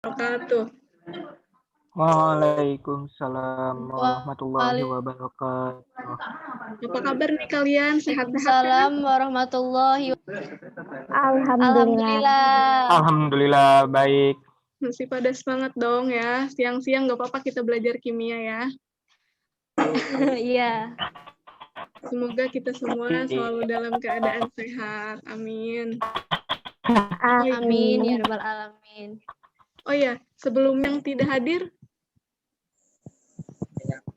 wabarakatuh. Waalaikumsalam warahmatullahi wabarakatuh. Apa kabar nih kalian? Sehat-sehat kan? Waalaikumsalam warahmatullahi Alhamdulillah. Alhamdulillah baik. Masih pada semangat dong ya. Siang-siang nggak apa-apa kita belajar kimia ya. Iya. Semoga kita semua selalu dalam keadaan sehat. Amin. Amin ya rabbal alamin. Oh ya, sebelum yang tidak hadir,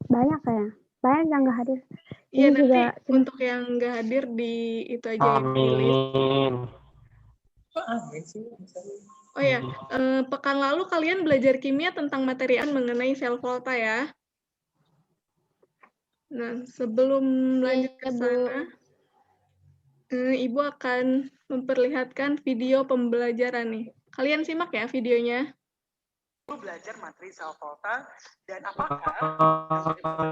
Banyak ya. Banyak yang nggak hadir. iya Ini nanti juga untuk yang nggak hadir di itu aja ya, di list. Amin. Oh ya, pekan lalu kalian belajar kimia tentang materi mengenai sel volta ya. Nah, sebelum lanjut ke sana, Ibu akan memperlihatkan video pembelajaran nih. Kalian simak ya videonya. Belajar materi sel volta dan apakah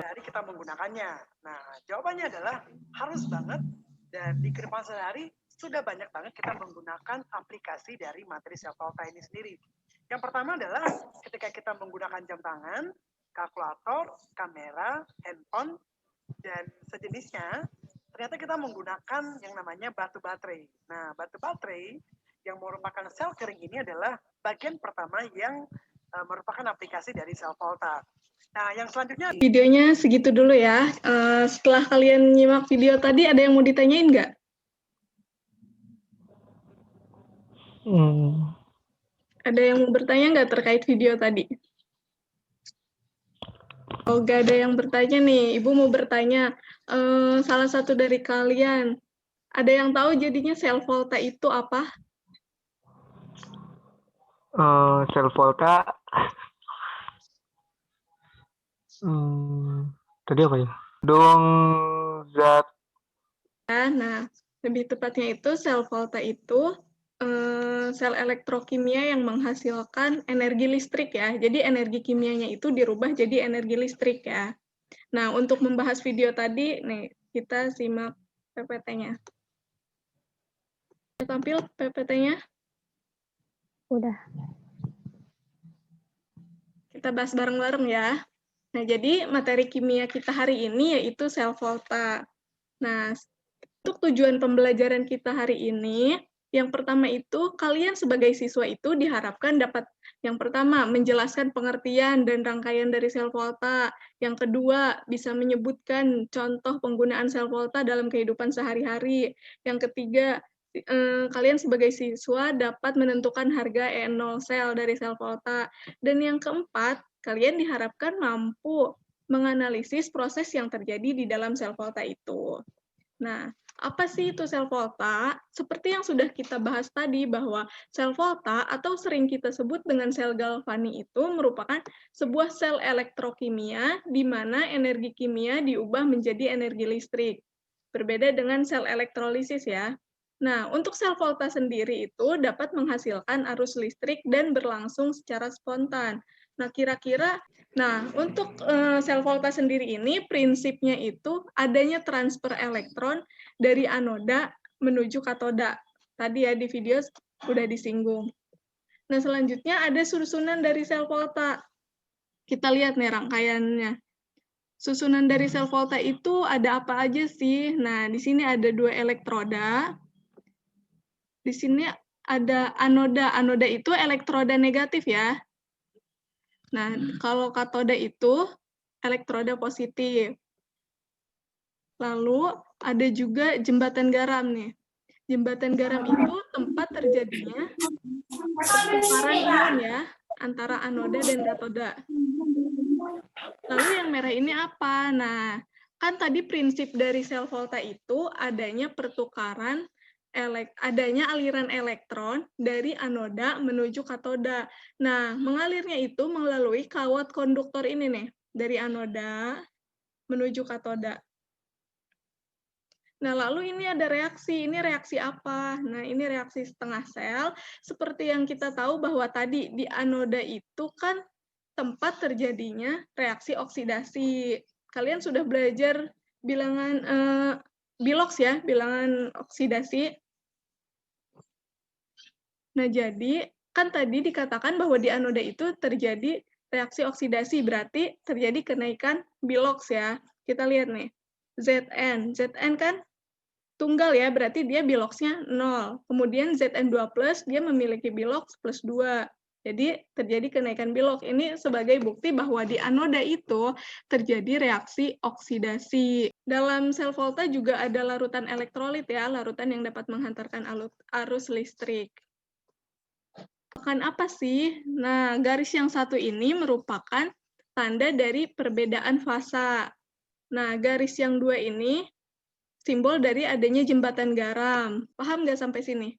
sehari kita menggunakannya? Nah, jawabannya adalah harus banget, dan di kehidupan sehari sudah banyak banget kita menggunakan aplikasi dari materi sel volta ini sendiri. Yang pertama adalah ketika kita menggunakan jam tangan, kalkulator, kamera, handphone, dan sejenisnya, ternyata kita menggunakan yang namanya batu baterai. Nah, batu baterai yang merupakan sel kering ini adalah bagian pertama yang merupakan aplikasi dari sel volta. Nah, yang selanjutnya videonya segitu dulu ya. Setelah kalian nyimak video tadi, ada yang mau ditanyain nggak? Ada yang mau bertanya nggak terkait video tadi? Oh, nggak ada yang bertanya nih. Ibu mau bertanya, salah satu dari kalian, ada yang tahu jadinya sel volta itu apa? Sel volta. Tadi apa ya? Dong zat. Nah, lebih tepatnya itu sel volta itu sel elektrokimia yang menghasilkan energi listrik ya. Jadi energi kimianya itu dirubah jadi energi listrik ya. Nah, untuk membahas video tadi, nih kita simak PPT-nya. Tampil PPT-nya? udah. Kita bahas bareng-bareng ya. Nah, jadi materi kimia kita hari ini yaitu sel volta. Nah, untuk tujuan pembelajaran kita hari ini, yang pertama itu, kalian sebagai siswa itu diharapkan dapat yang pertama, menjelaskan pengertian dan rangkaian dari sel volta. Yang kedua, bisa menyebutkan contoh penggunaan sel volta dalam kehidupan sehari-hari. Yang ketiga, kalian sebagai siswa dapat menentukan harga E0 sel dari sel volta. Dan yang keempat, kalian diharapkan mampu menganalisis proses yang terjadi di dalam sel volta itu. Nah, apa sih itu sel volta? Seperti yang sudah kita bahas tadi, bahwa sel volta atau sering kita sebut dengan sel galvani itu merupakan sebuah sel elektrokimia di mana energi kimia diubah menjadi energi listrik. Berbeda dengan sel elektrolisis ya. Nah, untuk sel volta sendiri itu dapat menghasilkan arus listrik dan berlangsung secara spontan. Nah, kira-kira, untuk sel volta sendiri ini prinsipnya itu adanya transfer elektron dari anoda menuju katoda. Tadi ya di video udah disinggung. Nah, selanjutnya ada susunan dari sel volta. Kita lihat nih rangkaiannya. Susunan dari sel volta itu ada apa aja sih? Nah, di sini ada 2 elektroda. Di sini ada anoda. Anoda itu elektroda negatif ya. Nah, kalau katoda itu elektroda positif. Lalu ada juga jembatan garam nih. Jembatan garam itu tempat terjadinya pertukaran ion ya antara anoda dan katoda. Lalu yang merah ini apa? Nah, kan tadi prinsip dari sel volta itu adanya pertukaran adanya aliran elektron dari anoda menuju katoda. Nah, mengalirnya itu melalui kawat konduktor ini nih, dari anoda menuju katoda. Nah, lalu ini ada reaksi. Ini reaksi apa? Nah, ini reaksi setengah sel. Seperti yang kita tahu bahwa tadi di anoda itu kan tempat terjadinya reaksi oksidasi. Kalian sudah belajar bilangan bilox ya, bilangan oksidasi. Nah, jadi kan tadi dikatakan bahwa di anoda itu terjadi reaksi oksidasi, berarti terjadi kenaikan bilox ya. Kita lihat nih, Zn kan tunggal ya, berarti dia biloxnya 0. Kemudian Zn2+, dia memiliki bilox plus 2. Jadi terjadi kenaikan bilox. Ini sebagai bukti bahwa di anoda itu terjadi reaksi oksidasi. Dalam sel volta juga ada larutan elektrolit ya, larutan yang dapat menghantarkan arus listrik. Bukan apa sih? Nah, garis yang satu ini merupakan tanda dari perbedaan fasa. Nah, garis yang dua ini simbol dari adanya jembatan garam. Paham nggak sampai sini?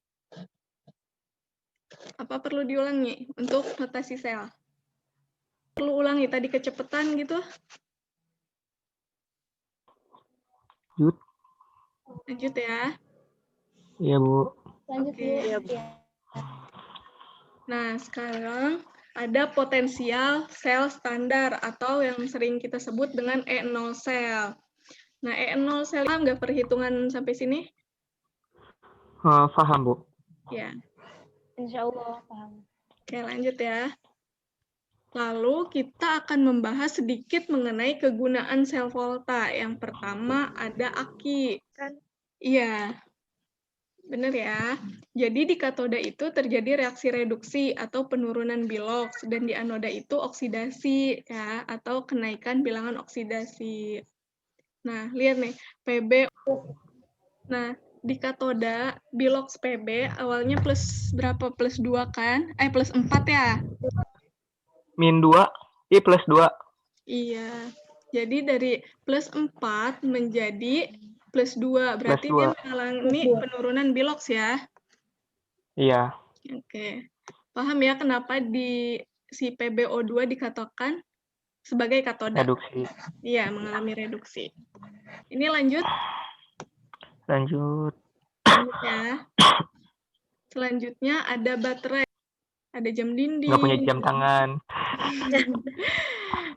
Apa perlu diulangi untuk notasi sel? Perlu ulangi tadi kecepatan gitu? Lanjut ya. Iya, Bu. Lanjut Oke. Bu. Ya. Nah, sekarang ada potensial sel standar atau yang sering kita sebut dengan E0 sel. Nah, E0 sel paham nggak perhitungan sampai sini? Paham, Bu. Ya. Insya Allah paham. Oke, lanjut ya. Lalu kita akan membahas sedikit mengenai kegunaan sel volta. Yang pertama ada aki. Iya, benar ya. Jadi di katoda itu terjadi reaksi reduksi atau penurunan bilox, dan di anoda itu oksidasi ya, atau kenaikan bilangan oksidasi. Nah, lihat nih, PB. Nah, di katoda bilox PB awalnya plus berapa? Plus 2 kan? Plus 4 ya? Min 2, plus 2. Iya. Jadi dari plus 4 menjadi plus 2. Berarti Plus 2. dia mengalami penurunan bilox ya? Iya. Oke. Paham ya kenapa di si PbO2 dikatakan sebagai katoda? Reduksi. Iya, mengalami reduksi. Ini lanjut. Lanjut. Lanjut ya. Selanjutnya ada baterai. Ada jam dinding. Nggak punya jam tangan.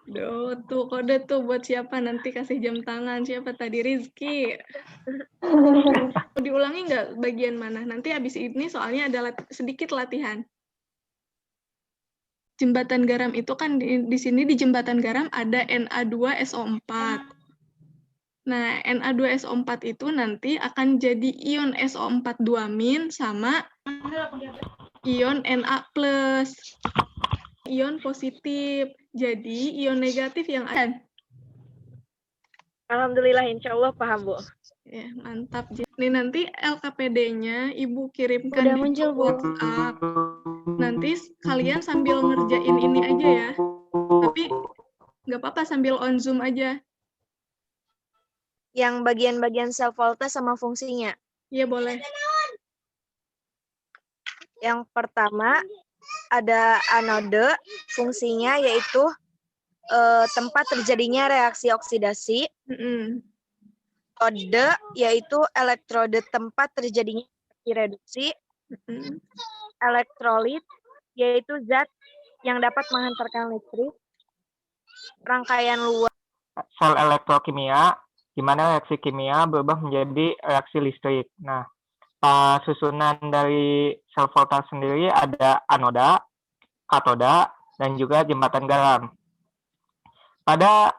Duh, tuh kode tuh buat siapa nanti kasih jam tangan. Siapa tadi? Rizky. Mau diulangi nggak bagian mana? Nanti habis ini soalnya ada sedikit latihan. Jembatan garam itu kan di sini di jembatan garam ada Na2SO4. Nah, Na2SO4 itu nanti akan jadi ion SO4 2- sama ion Na+. Ion positif. Jadi, ion negatif yang ada. Alhamdulillah, insya Allah paham, Bu. Ya, mantap. Nih, nanti LKPD-nya Ibu kirimkan Udah di muncul, Bu. WhatsApp. Nanti kalian sambil ngerjain ini aja ya. Tapi nggak apa-apa sambil on Zoom aja. Yang bagian-bagian sel volta sama fungsinya. Iya, boleh. Yang pertama, ada anode, fungsinya yaitu tempat terjadinya reaksi oksidasi. Kode, yaitu elektrode, tempat terjadinya reduksi. Elektrolit, yaitu zat yang dapat menghantarkan listrik. Rangkaian luas. Sel elektrokimia, di mana reaksi kimia berubah menjadi reaksi listrik. Nah, susunan dari sel volta sendiri ada anoda, katoda, dan juga jembatan garam. Pada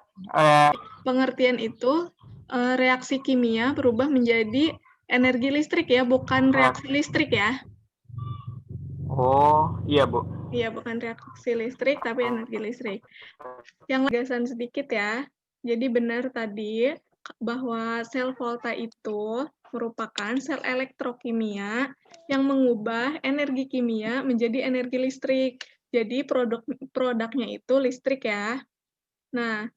pengertian itu, reaksi kimia berubah menjadi energi listrik ya, bukan reaksi listrik ya. Oh, iya, Bu. Iya, bukan reaksi listrik, tapi energi listrik. Yang gagasan sedikit ya. Jadi benar tadi bahwa sel volta itu merupakan sel elektrokimia yang mengubah energi kimia menjadi energi listrik. Jadi produknya itu listrik ya. Nah,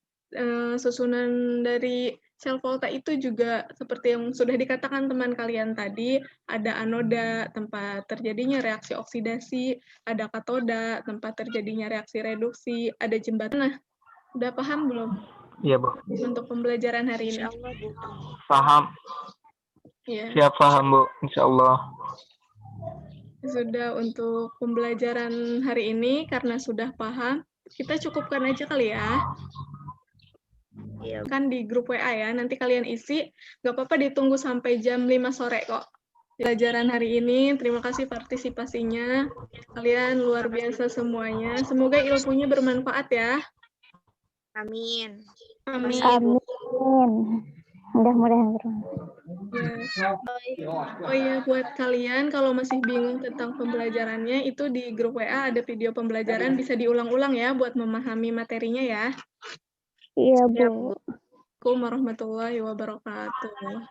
susunan dari sel volta itu juga seperti yang sudah dikatakan teman kalian tadi, ada anoda, tempat terjadinya reaksi oksidasi, ada katoda, tempat terjadinya reaksi reduksi, ada jembatan. Nah, udah paham belum? Iya, Bu. Untuk pembelajaran hari ini. Paham. Ya. Siap paham, Bu. Insya Allah. Sudah untuk pembelajaran hari ini, karena sudah paham, kita cukupkan aja kali ya. Iya. Kan di grup WA ya, nanti kalian isi, nggak apa-apa ditunggu sampai jam 5 sore kok. pelajaran hari ini. Terima kasih partisipasinya. Kalian luar biasa semuanya. Semoga ilmunya bermanfaat ya. Amin. Amin. Amin. Mudah-mudahan bermanfaat. Ya. Oh iya, buat kalian kalau masih bingung tentang pembelajarannya, itu di grup WA ada video pembelajaran, bisa diulang-ulang ya buat memahami materinya ya. Iya, Siap, Bu. Bu. Assalamualaikum warahmatullahi wabarakatuh.